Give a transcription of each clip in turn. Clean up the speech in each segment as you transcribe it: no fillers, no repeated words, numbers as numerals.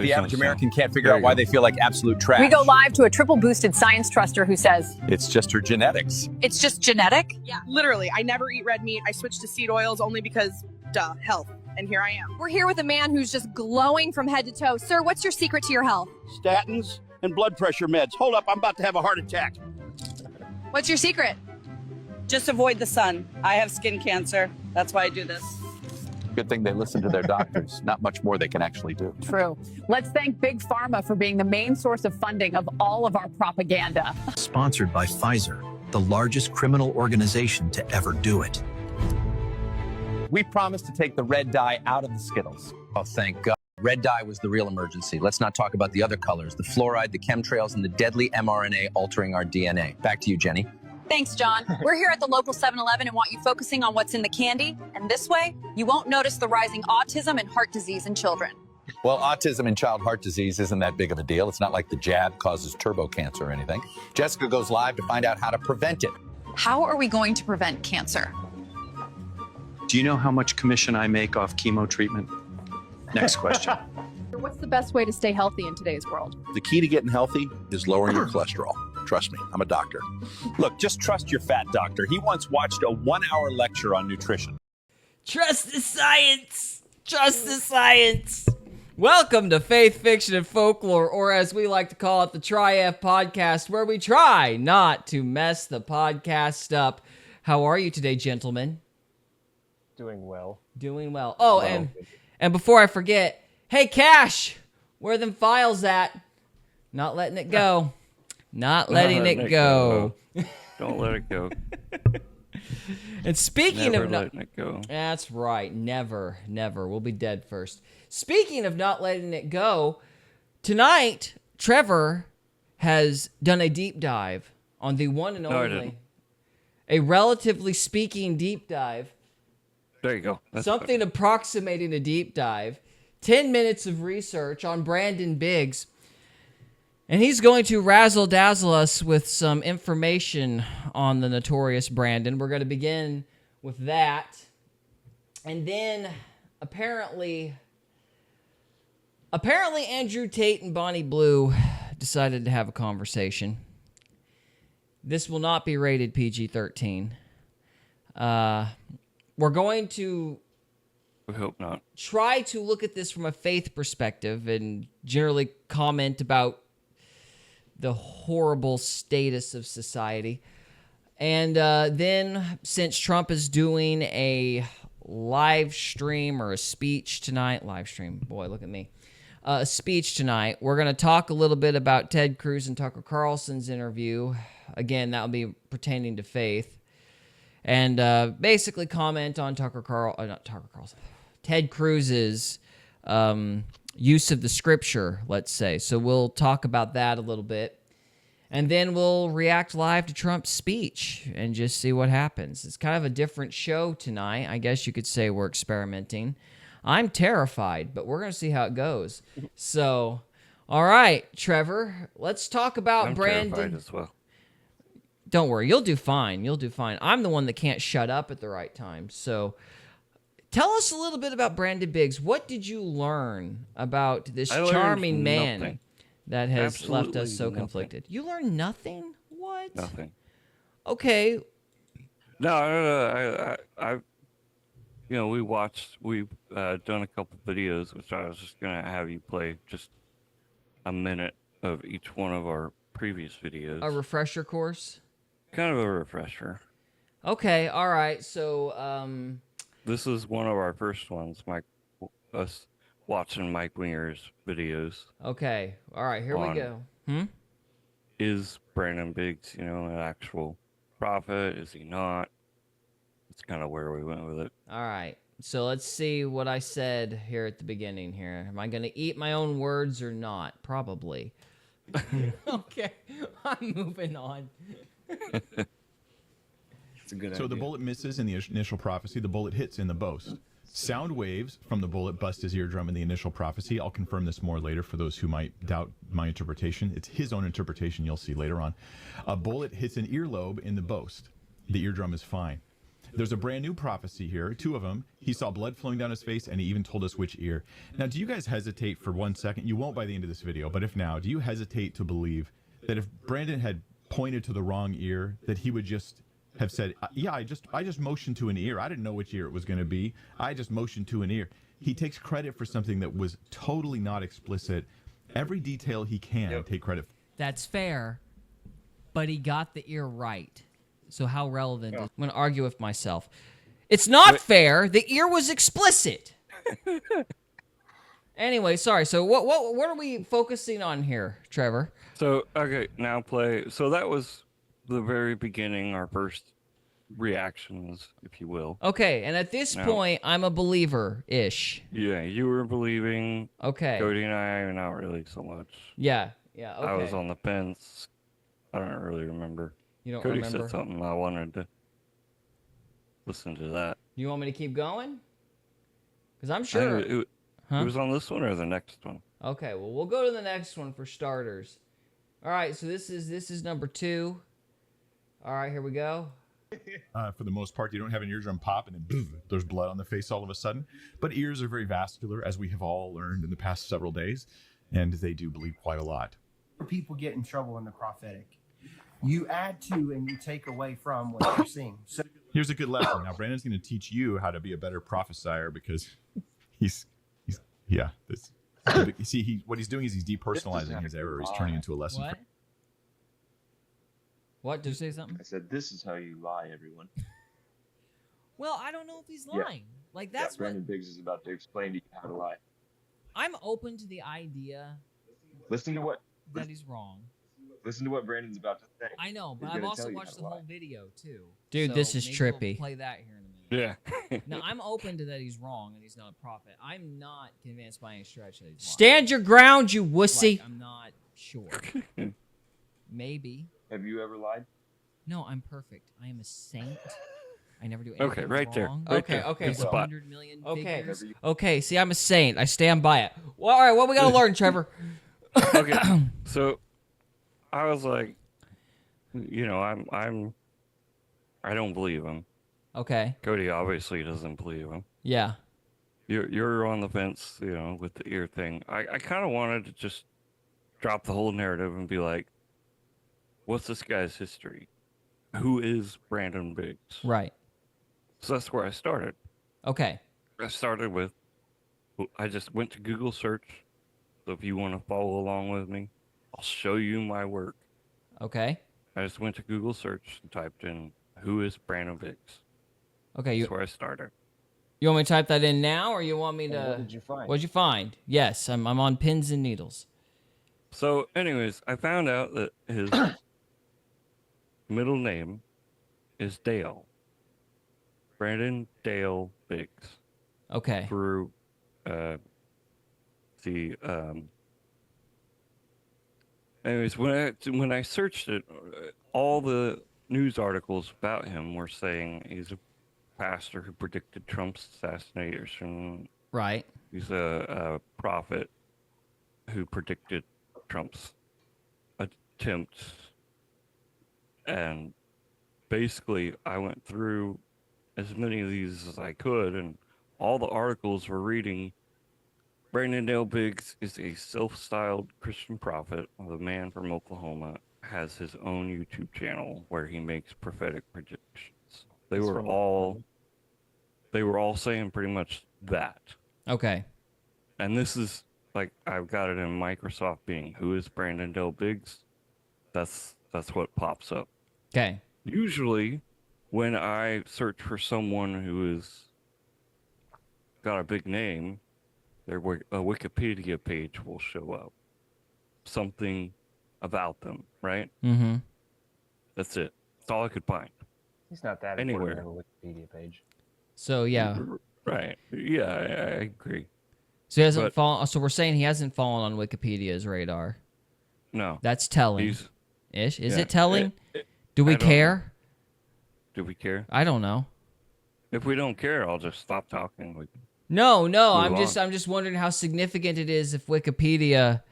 the average American can't figure out why they feel like absolute trash. We go live to a triple boosted science truster who says, It's just her genetics. it's just genetic? Yeah, literally. I never eat red meat. I switched to seed oils only because, health. And here I am. We're here with a man who's just glowing from head to toe. Sir, what's your secret to your health? Statins and blood pressure meds. Hold up, I'm about to have a heart attack. What's your secret? Just avoid the sun. I have skin cancer. That's why I do this. Good thing they listen to their doctors. Not much more they can actually do. True. Let's thank Big Pharma for being the main source of funding of all of our propaganda. Sponsored by Pfizer, the largest criminal organization to ever do it. We promised to take the red dye out of the Skittles. Oh, thank God. Red dye was the real emergency. Let's not talk about the other colors, the fluoride, the chemtrails, and the deadly mRNA altering our DNA. Back to you, Jenny. Thanks, John. We're here at the local 7-Eleven and want you focusing on what's in the candy. And this way, you won't notice the rising autism and heart disease in children. Well, autism and child heart disease isn't that big of a deal. It's not like the jab causes turbo cancer or anything. Jessica goes live to find out how to prevent it. How are we going to prevent cancer? Do you know how much commission I make off chemo treatment? Next question. What's the best way to stay healthy in today's world? The key to getting healthy is lowering your cholesterol. Trust me, I'm a doctor. Look, just trust your fat doctor. He once watched a 1-hour lecture on nutrition. Trust the science. Trust the science. Welcome to Faith, Fiction, and Folklore, or as we like to call it, the Trtlchief podcast, where we try not to mess the podcast up. How are you today, gentlemen? Doing well. Doing well. Oh, and before I forget, hey, Cash, where are them files at? Not letting it go. Not letting it go. Don't let it go. And speaking Never of letting it go. That's right. Never, never. We'll be dead first. Speaking of not letting it go, tonight, Trevor has done a deep dive on the one and No, I only, didn't. a relatively speaking deep dive. There you go. That's Something approximating a deep dive. 10 minutes of research on Brandon Biggs. And he's going to razzle-dazzle us with some information on the notorious Brandon. We're going to begin with that. And then, apparently Andrew Tate and Bonnie Blue decided to have a conversation. This will not be rated PG-13. We're going to We hope not. try to look at this from a faith perspective and generally comment about the horrible status of society. And then, since Trump is doing a live stream or a speech tonight, live stream, boy, look at me, a speech tonight, we're going to talk a little bit about Ted Cruz and Tucker Carlson's interview. Again, that will be pertaining to faith. And basically comment on Ted Cruz's use of the scripture, let's say. So we'll talk about that a little bit. And then we'll react live to Trump's speech and just see what happens. It's kind of a different show tonight. I guess you could say we're experimenting. I'm terrified, but we're going to see how it goes. So, all right, Trevor, let's talk about I'm Brandon. terrified as well. Don't worry, you'll do fine. You'll do fine. I'm the one that can't shut up at the right time. So tell us a little bit about Brandon Biggs. What did you learn about this I learned charming man nothing. that has left Absolutely us so nothing. conflicted? You learned nothing? What? Nothing. Okay. No, I we've done a couple videos, which I was just going to have you play just a minute of each one of our previous videos. A refresher course? Kind of a refresher. Okay, all right. So, This is one of our first ones, us watching Mike Winger's videos. okay. All right, here we On- go. Is Brandon Biggs, an actual prophet? Is he not? That's kind of where we went with it. All right. So let's see what I said here at the beginning here. Am I going to eat my own words or not? Probably. Okay. I'm moving on. It's a good So the bullet misses in the initial prophecy. The bullet hits in the boast. Sound waves from the bullet bust his eardrum in the initial prophecy. I'll confirm this more later for those who might doubt my interpretation. It's his own interpretation you'll see later on. A bullet hits an earlobe in the boast. The eardrum is fine. There's a brand new prophecy here, 2 of them. He saw blood flowing down his face, and he even told us which ear. Now, do you guys hesitate for 1 second? You won't by the end of this video, but if now, do you hesitate to believe that if Brandon had pointed to the wrong ear, that he would just have said, yeah, I just motioned to an ear. I didn't know which ear it was going to be. I just motioned to an ear. He takes credit for something that was totally not explicit. Every detail he can take credit for. That's fair, but he got the ear right. So how relevant? I'm going to argue with myself. It's not fair. The ear was explicit. Anyway, sorry. So what are we focusing on here, Trevor? So, okay, now play. So that was the very beginning, our first reactions, if you will. Okay, and at this point, I'm a believer-ish. Yeah, you were believing. Okay. Cody and I, not really so much. Yeah, okay. I was on the fence. I don't really remember. You don't Cody remember? said something. I wanted to listen to that. You want me to keep going? Because I'm sure. It was on this one or the next one? Okay, well, we'll go to the next one for starters. All right, so this is number 2. All right, here we go. For the most part, you don't have an eardrum pop and then boom, there's blood on the face all of a sudden. But ears are very vascular, as we have all learned in the past several days, and they do bleed quite a lot. People get in trouble in the prophetic. You add to and you take away from what you're seeing. So here's a good lesson. Now, Brandon's going to teach you how to be a better prophesier because he's see, what he's doing is he's depersonalizing his error. He's turning into a lesson. What? What? Did you say something? I said, this is how you lie, everyone. Well, I don't know if he's lying. Like, that's what... Brandon Biggs is about to explain to you how to lie. I'm open to the idea Listen to what... that he's wrong. Listen to what Brandon's about to say. I know, but I've also watched the whole video, too. Dude, So this is maybe trippy. We'll play that here in a minute. Yeah. Now, I'm open to that he's wrong and he's not a prophet. I'm not convinced by any stretch that he's lying. Stand your ground, you wussy. Like, I'm not sure. Maybe. Have you ever lied? No, I'm perfect. I am a saint. I never do anything Okay, right there. wrong. Right Okay, there. okay. Good So spot. 100 million Okay. figures. Okay, see, I'm a saint. I stand by it. Well, all right, what we got to learn, Trevor? Okay, so I was like, you know, I don't believe him. Okay. Cody obviously doesn't believe him. Yeah. You're on the fence, you know, with the ear thing. I kind of wanted to just drop the whole narrative and be like, what's this guy's history? Who is Brandon Biggs? Right. So that's where I started. Okay. I started with, I just went to Google search. So if you want to follow along with me, I'll show you my work. Okay. I just went to Google search and typed in, who is Brandon Biggs? Okay. That's where I started. You want me to type that in now, or you want me to? What did you find? What'd you find? Yes, I'm on pins and needles. So anyways, I found out that his middle name is Dale. Brandon Dale Biggs. Okay. Through anyways, when I searched it, all the news articles about him were saying he's a pastor who predicted Trump's assassination. Right. He's a prophet who predicted Trump's attempt. And basically, I went through as many of these as I could, and all the articles were reading, Brandon Dale Biggs is a self-styled Christian prophet of a man from Oklahoma, has his own YouTube channel where he makes prophetic predictions. They were all saying pretty much that. Okay. And this is, like, I've got it in Microsoft Bing. Who is Brandon Dale Biggs? That's what pops up. Okay. Usually, when I search for someone who is got a big name, a Wikipedia page will show up. Something about them, right? Mm-hmm. That's it. That's all I could find. He's not that Anywhere. important to have a Wikipedia page. So yeah. Right. Yeah, I agree. So he hasn't fallen. So we're saying he hasn't fallen on Wikipedia's radar. No. That's telling. Is it telling? Do we I don't care? know. Do we care? I don't know. If we don't care, I'll just stop talking. No. Move I'm on. just wondering how significant it is if Wikipedia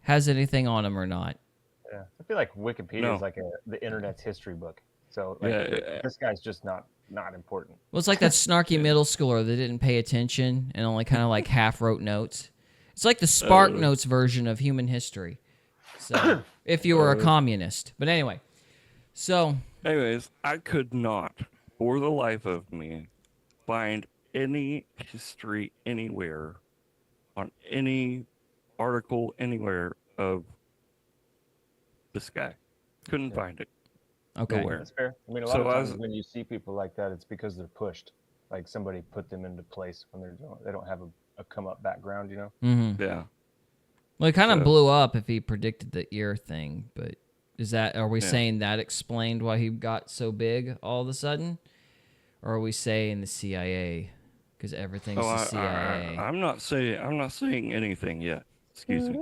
has anything on him or not. Yeah, I feel like Wikipedia No. is like the internet's history book. So Yeah. this guy's just not important. Well, it's like that snarky middle schooler that didn't pay attention and only kind of like half wrote notes. It's like the Spark Notes version of human history. So, if you were a communist. But anyway, so. Anyways, I could not, for the life of me, find any history anywhere on any article anywhere of this guy. Couldn't find it. Okay. Nowhere. That's fair. I mean, a lot of times when you see people like that, it's because they're pushed. Like somebody put them into place when they don't have a come up background, you know? Mm-hmm. Yeah. Well, it kind of blew up if he predicted the ear thing, but are we saying that explained why he got so big all of a sudden? Or are we saying the CIA? Because everything's the CIA. I'm not saying anything yet. Excuse me.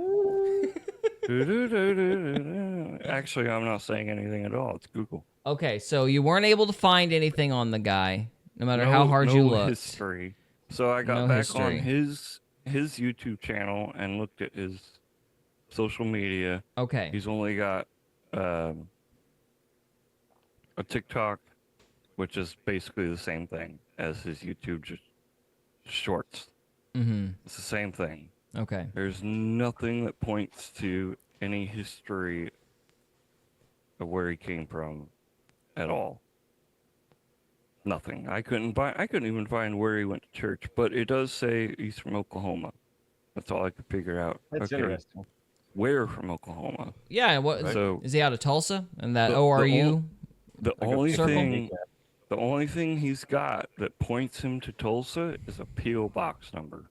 Actually, I'm not saying anything at all. It's Google. Okay, so you weren't able to find anything on the guy, no matter how hard you looked. History. So I got back on his YouTube channel and looked at his social media. Okay. He's only got a TikTok, which is basically the same thing as his YouTube shorts. Mm-hmm. It's the same thing. Okay. There's nothing that points to any history of where he came from at all. Nothing. I couldn't even find where he went to church, but it does say he's from Oklahoma. That's all I could figure out. That's interesting. Where from Oklahoma? Yeah, what so, is he out of Tulsa? And that ORU? The only thing he's got that points him to Tulsa is a P.O. box number.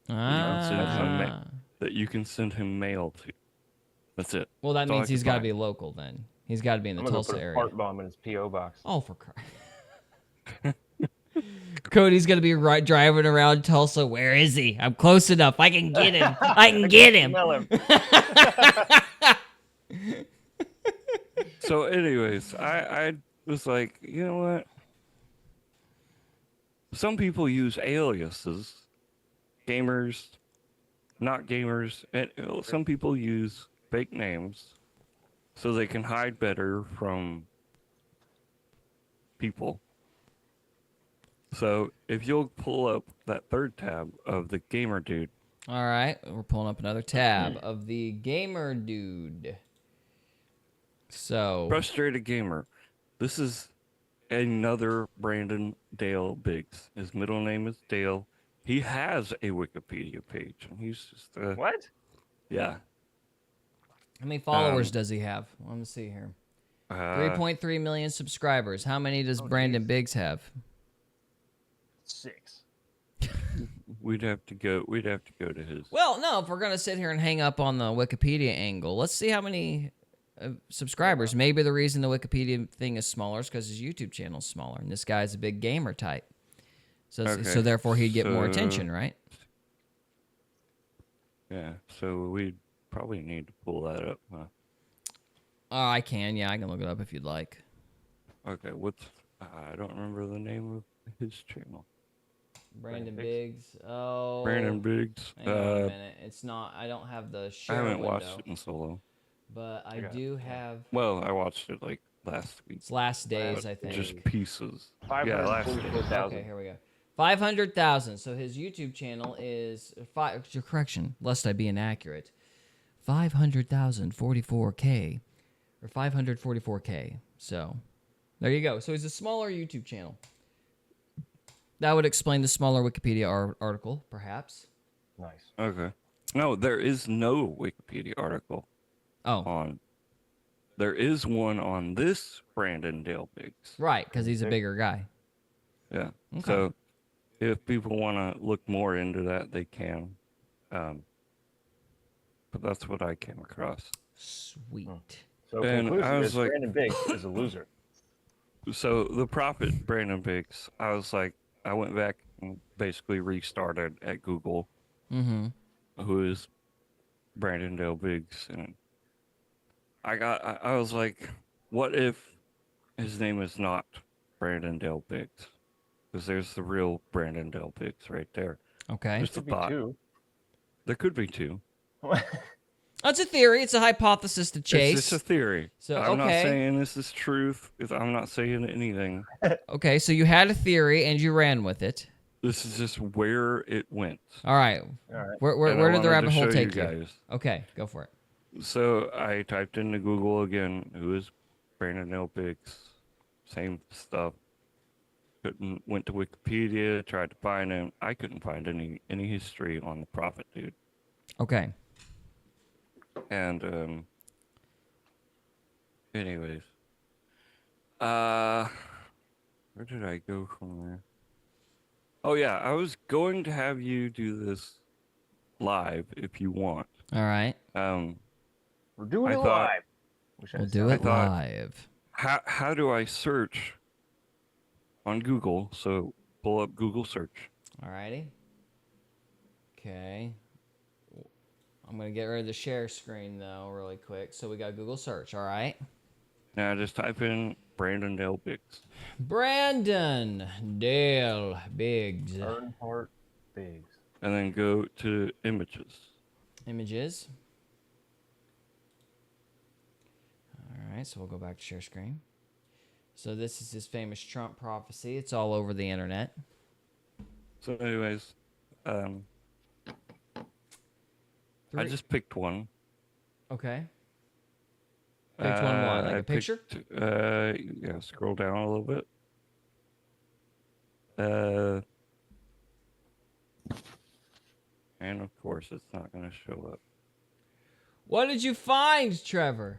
That you can send him mail to. That's it. Well, that means he's got to be local then. He's got to be in the Tulsa put a area. fart bomb in his P.O. box. Oh, for Christ. Cody's going to be driving around Tulsa. Where is he? I'm close enough. I can get him. I can get him. Smell him. So anyways, I was like, you know what? Some people use aliases. Gamers, not gamers, and some people use fake names so they can hide better from people. So if you'll pull up that third tab of the gamer dude. All right, we're pulling up another tab of the gamer dude. So Frustrated gamer. This is another Brandon Dale Biggs. His middle name is Dale. He has a Wikipedia page, and he's just what? Yeah. How many followers does he have? Let me see here. 3.3 million subscribers. How many does Brandon Biggs have? 6. We'd have to go to his. Well, no, if we're gonna sit here and hang up on the Wikipedia angle, let's see how many subscribers. Maybe the reason the Wikipedia thing is smaller is because his YouTube channel is smaller, and this guy's a big gamer type. So therefore he'd get more attention, right? Yeah. So we probably need to pull that up, huh? I can. Yeah, I can look it up if you'd like. Okay. I don't remember the name of his channel. Brandon Biggs. Oh. Brandon Biggs. Hang on a minute. It's not. I don't have the share I haven't window, watched it in so long. But I do have. Well, I watched it like last week. It's last days, I think. Just pieces. Yeah, last days. Okay, here we go. 500,000. So his YouTube channel is correction, lest I be inaccurate. 500,044K or 544K. So there you go. So he's a smaller YouTube channel. That would explain the smaller Wikipedia article, perhaps. Nice. Okay. No, there is no Wikipedia article. There is one on this Brandon Dale Biggs. Right, because he's a bigger guy. Yeah. Okay. So if people want to look more into that, they can. But that's what I came across. Sweet. So and I was like, Brandon Biggs is a loser. So the prophet Brandon Biggs, I was like, I went back and basically restarted at Google, who is Brandon Dale Biggs, and I was like, what if his name is not Brandon Dale Biggs? Because there's the real Brandon Dale Biggs right there. Okay. Just a thought. There could be two. That's a theory. It's a hypothesis to chase. It's just a theory. So, I'm not okay. saying this is truth. I'm not saying anything. Okay, so you had a theory and you ran with it. This is just where it went. All right. Where did the rabbit hole take you? Guys. Okay, go for it. So I typed into Google again, who is Brandon L. Biggs? Same stuff. Went to Wikipedia, tried to find him. I couldn't find any history on the prophet, dude. Okay. And anyways. Where did I go from there? Oh yeah, I was going to have you do this live if you want. All right. We're doing it live. We'll do it live. How do I search on Google? So pull up Google search. All righty. Okay. I'm going to get rid of the share screen, though, really quick. So we got Google search, all right? Now just type in Brandon Dale Biggs. Brandon Dale Biggs. Earnhardt Biggs. And then go to images. Images. All right, so we'll go back to share screen. So this is his famous Trump prophecy. It's all over the internet. So anyways, I just picked one. Okay. Picked one what? Like a picture? Yeah, scroll down a little bit. And of course, it's not going to show up. What did you find, Trevor?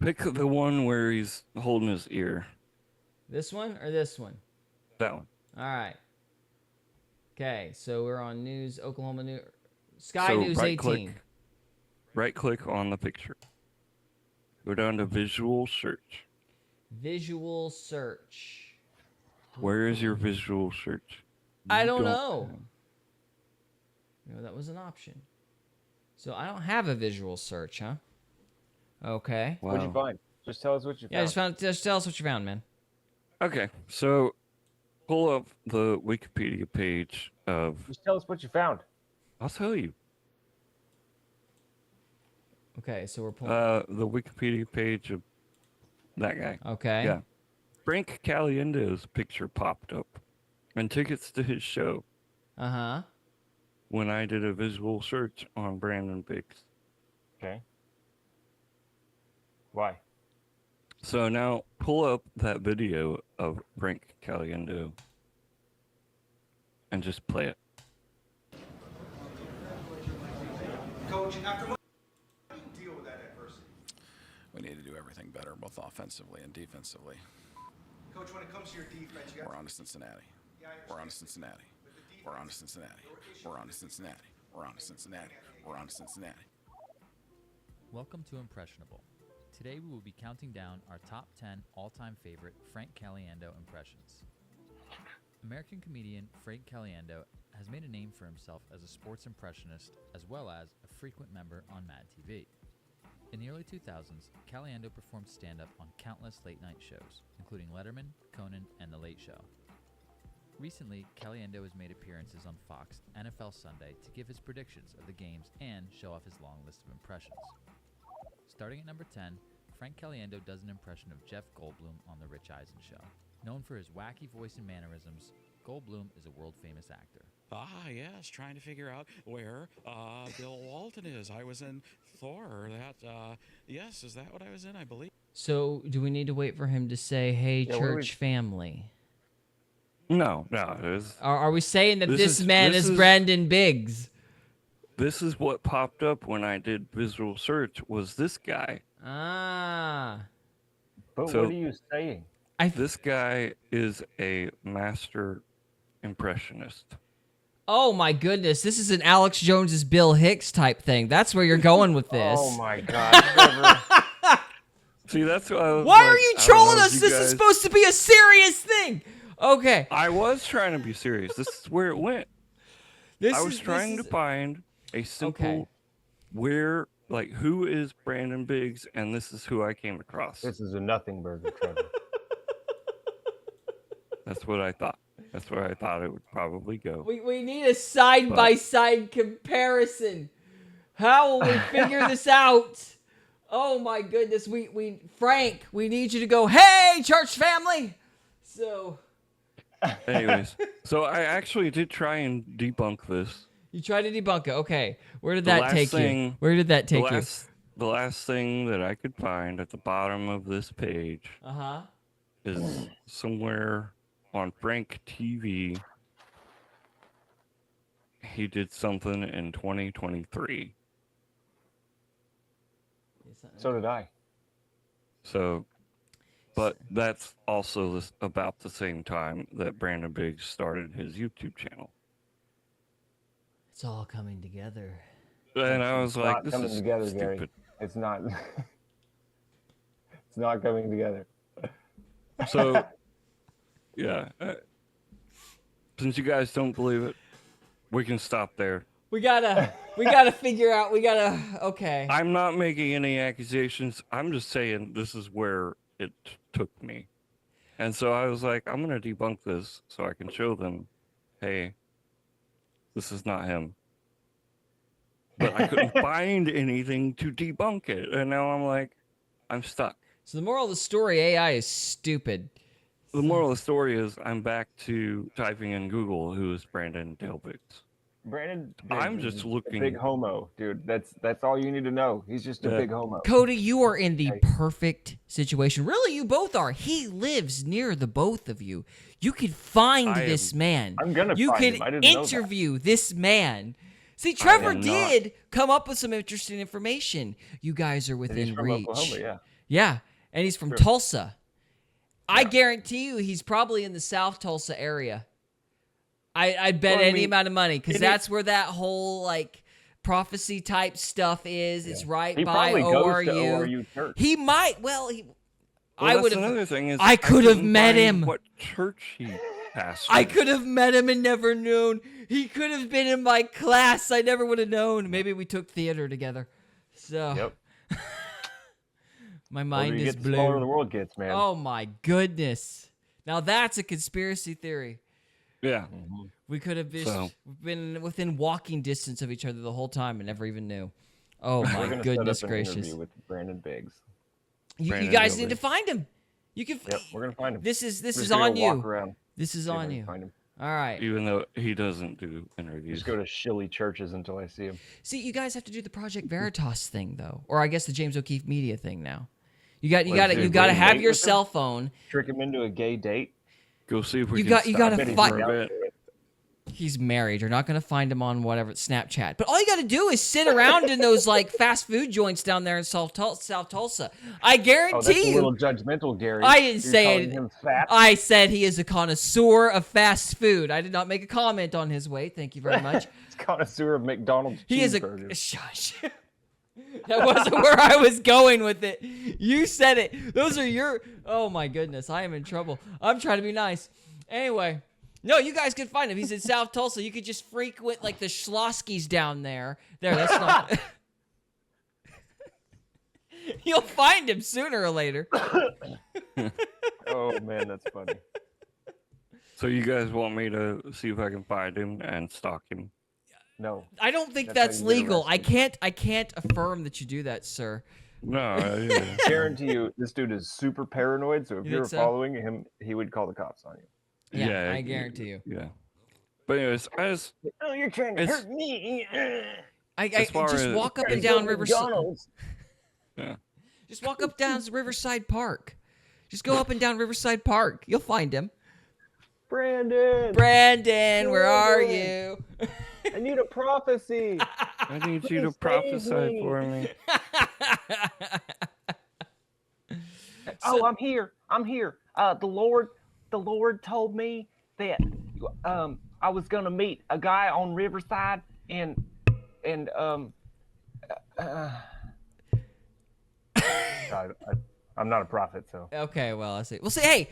Pick the one where he's holding his ear. This one or this one? That one. All right. Okay, so we're on News, Oklahoma News, Sky News 18. Right click on the picture. Go down to visual search. Visual search. Where is your visual search? I don't know. No, that was an option. So I don't have a visual search, huh? Okay. Wow. What'd you find? Just tell us what you found. Just tell us what you found, man. Okay, so pull up the Wikipedia page of... Just tell us what you found. I'll tell you. Okay, so we're pulling... the Wikipedia page of that guy. Okay. Yeah. Frank Caliendo's picture popped up. And tickets to his show. Uh-huh. When I did a visual search on Brandon Biggs. Okay. Why? So now pull up that video of Frank Caliendo and just play it. Coach, after what do you deal with that adversity? We need to do everything better, both offensively and defensively. Coach, when it comes to your defense, you got We're on to Cincinnati. We're on to Cincinnati. We're on to Cincinnati. We're on to Cincinnati. We're on to Cincinnati. We're on to Cincinnati. Welcome to Impressionable. Today we will be counting down our top 10 all-time favorite Frank Caliendo impressions. American comedian Frank Caliendo has made a name for himself as a sports impressionist as well as a frequent member on Mad TV. In the early 2000s, Caliendo performed stand-up on countless late-night shows, including Letterman, Conan, and The Late Show. Recently, Caliendo has made appearances on Fox NFL Sunday to give his predictions of the games and show off his long list of impressions. Starting at number 10, Frank Caliendo does an impression of Jeff Goldblum on The Rich Eisen Show. Known for his wacky voice and mannerisms, Goldblum is a world-famous actor. Yes, trying to figure out where Bill Walton is. I was in Thor. Yes, is that what I was in? I believe. So do we need to wait for him to say, hey, Yeah, church family? No. It was, Are we saying that this man is Brandon Biggs? This is what popped up when I did visual search, was this guy. Ah. But So- what are you saying? This guy is a master impressionist. Oh my goodness, this is an Alex Jones's Bill Hicks type thing. That's where you're going with this. Oh my God. See, that's what I was Why like, are you I don't trolling know if us? you This is guys- supposed to be a serious thing. Okay. I was trying to be serious. This is where it went. I was trying to find a simple who is Brandon Biggs, and this is who I came across. This is a nothing burger, Trevor. That's what I thought. That's where I thought it would probably go. We need a side-by-side comparison. How will we figure this out? Oh my goodness, Frank, we need you to go, hey, church family! So... Anyways, so I actually did try and debunk this. You tried to debunk it, okay. Where did that take you? Where did that take you? The last thing that I could find at the bottom of this page is somewhere on Frank TV. He did something in 2023. So did I. So, but that's also about the same time that Brandon Biggs started his YouTube channel. It's all coming together. And I was like, this is together, stupid. Gary. It's not. It's not coming together. So, yeah. Since you guys don't believe it, we can stop there. We gotta figure out, okay. I'm not making any accusations. I'm just saying this is where it took me. And so I was like, I'm going to debunk this so I can show them, hey, this is not him. But I couldn't find anything to debunk it. And now I'm like, I'm stuck. So the moral of the story, AI is stupid. The moral of the story is I'm back to typing in Google, who is Brandon Dale Biggs. Brandon, I'm just looking. A big homo, dude. That's all you need to know. He's just a big homo. Cody, you are in the perfect situation. Really, you both are. He lives near the both of you. You could find this man. I'm gonna you find could him. I didn't know interview this man. See, Trevor did come up with some interesting information. You guys are within reach. Oklahoma, yeah, and he's from Tulsa. I guarantee you, he's probably in the South Tulsa area. I'd bet any amount of money, because that's where that whole like prophecy type stuff is. It's right he by ORU. Goes to ORU church. He might. Well, I would have. Another thing is, I could have met him. What church he pastored? I could have met him and never known. He could have been in my class. I never would have known. Maybe we took theater together. So. Yep. My mind is blown. The smaller the world gets, man. Oh my goodness! Now that's a conspiracy theory. Yeah. We could have been within walking distance of each other the whole time and never even knew. Oh my goodness set up gracious! an interview with Brandon Biggs. You guys need to find him. You can. Yep, we're gonna find him. This is on you. This is on you. Find him. All right. Even though he doesn't do interviews. Just go to shilly churches until I see him. See, you guys have to do the Project Veritas thing though, or I guess the James O'Keefe Media thing now. You got to have your cell phone. Trick him into a gay date. Go see if we you can. got to find. He's married. You're not going to find him on whatever Snapchat. But all you got to do is sit around in those like fast food joints down there in South Tulsa. I guarantee you. A little judgmental, Gary. I didn't say it. I said he is a connoisseur of fast food. I did not make a comment on his weight. Thank you very much. He's a connoisseur of McDonald's. He is a shush. That wasn't where I was going with it. You said it. Those are your... Oh, my goodness. I am in trouble. I'm trying to be nice. Anyway. No, you guys could find him. He's in South Tulsa. You could just frequent, like, the Schloskys down there. There, that's not... You'll find him sooner or later. Oh, man, that's funny. So you guys want me to see if I can find him and stalk him? No. I don't think that's legal. I can't affirm that you do that, sir. No, I guarantee you, this dude is super paranoid. So if you were following him, he would call the cops on you. Yeah, I guarantee you. Yeah. But anyways, oh, you're trying to hurt me. I just walk up and down Riverside. Yeah. Just walk up down Riverside Park. Just go up and down Riverside Park. You'll find him. Brandon, where are you? I need a prophecy. I need you to prophesy for me. Oh, I'm here. The Lord told me that I was gonna meet a guy on Riverside and I'm not a prophet, so. Okay, well, I see. Well, see, hey,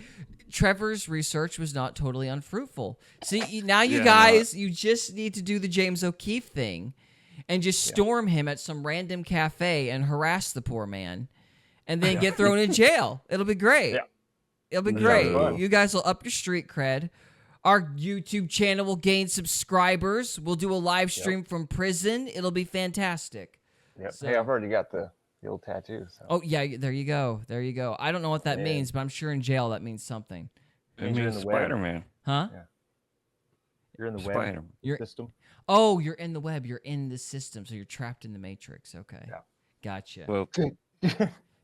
Trevor's research was not totally unfruitful. See, now you guys, you just need to do the James O'Keefe thing and just storm him at some random cafe and harass the poor man and then get thrown in jail. It'll be great. Yeah. It'll be great. You guys will up your street cred. Our YouTube channel will gain subscribers. We'll do a live stream from prison. It'll be fantastic. Yep. So- Hey, I've already got the old tattoo. So. Oh yeah, there you go. There you go. I don't know what that Yeah. means, but I'm sure in jail that means something. It means Spider-Man. Huh? Yeah. You're in the web Spider-Man. system. Oh, you're in the web. You're in the system, so you're trapped in the Matrix. Okay. Yeah. Gotcha. Well,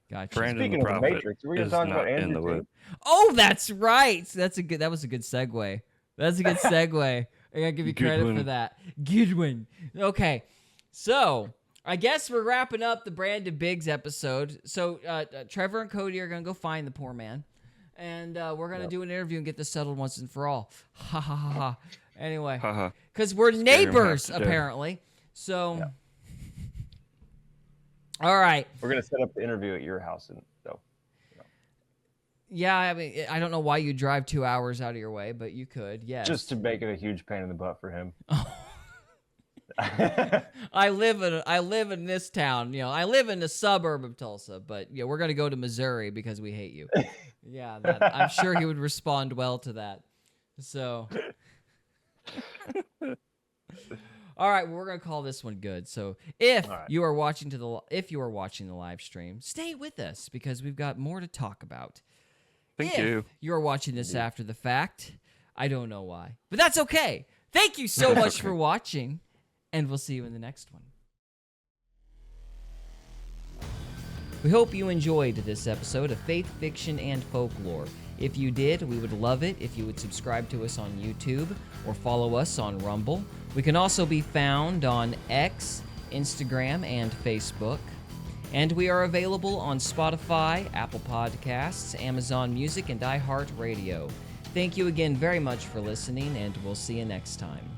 Gotcha. Brandon Speaking the of the Prophet Matrix, we're gonna is talk not about in Andrew the too. web. Oh, that's right. That was a good segue. That's a good segue. I gotta give you Good credit for one. that. Good one. Okay, so I guess we're wrapping up the Brandon Biggs episode. So Trevor and Cody are gonna go find the poor man, and we're gonna do an interview and get this settled once and for all. Ha ha ha ha. Anyway, Haha. because we're Scare him neighbors half to death. apparently. So, all right. We're gonna set up the interview at your house, and so. Yeah, I mean, I don't know why you drive 2 hours out of your way, but you could. Yes. Just to make it a huge pain in the butt for him. I live in this town. You know, I live in the suburb of Tulsa, but yeah, we're gonna go to Missouri because we hate you. Yeah, I'm sure he would respond well to that. So, all right, well, we're gonna call this one good. So, if you are watching the live stream, stay with us because we've got more to talk about. Thank you. You're watching this after the fact. I don't know why, but that's okay. Thank you so much for watching, and we'll see you in the next one. We hope you enjoyed this episode of Faith, Fiction, and Folklore. If you did, we would love it if you would subscribe to us on YouTube or follow us on Rumble. We can also be found on X, Instagram, and Facebook. And we are available on Spotify, Apple Podcasts, Amazon Music, and iHeartRadio. Thank you again very much for listening, and we'll see you next time.